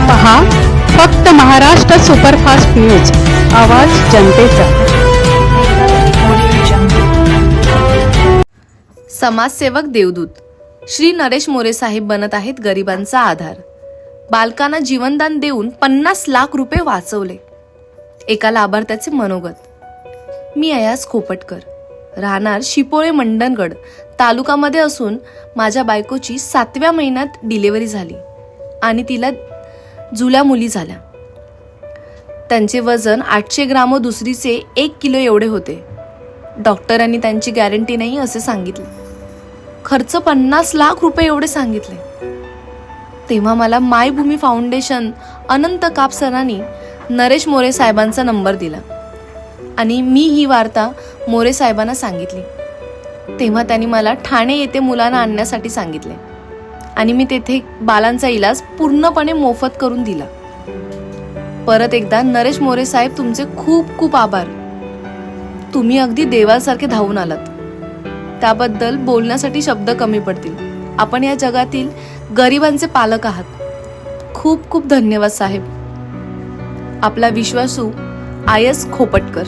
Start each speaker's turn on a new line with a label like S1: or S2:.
S1: पहा फक्त Maharashtra superfast news, आवाज जनतेचा.
S2: समाजसेवक देवदूत श्री नरेश मोरे साहेब बनत आहेत गरिबांचा आधार. बालकांना जीवनदान देऊन 50 लाख रुपये वाचवले. एका लाभार्थ्याचे मनोगत. मी अयाज खोपटकर, राहणार शिपोळे मंडणगड तालुकामध्ये असून माझ्या बायकोची 7व्या महिन्यात डिलिव्हरी झाली आणि तिला जुल्या मुली झाल्या. त्यांचे वजन 800 ग्राम व दुसरीचे 1 किलो एवढे होते. डॉक्टरांनी त्यांची गॅरंटी नाही असे सांगितले. खर्च 50 लाख रुपये एवढे सांगितले. तेव्हा मला मायभूमी फाउंडेशन अनंत काप सरांनी नरेश मोरे साहेबांचा नंबर दिला आणि मी ही वार्ता मोरे साहेबांना सांगितली. तेव्हा त्यांनी मला ठाणे येथे मुलांना आणण्यासाठी सांगितले आणि मी तेथे बालांचा इलाज पूर्णपणे मोफत करून दिला. परत एकदा नरेश मोरे साहेब, तुमचे खूप खूप आभार. तुम्ही अगदी देवासारखे धावून आलात. त्याबद्दल बोलण्यासाठी शब्द कमी पडतील. आपण या जगातील गरिबांचे पालक आहात. खूप खूप धन्यवाद साहेब. आपला विश्वासू आयस खोपटकर.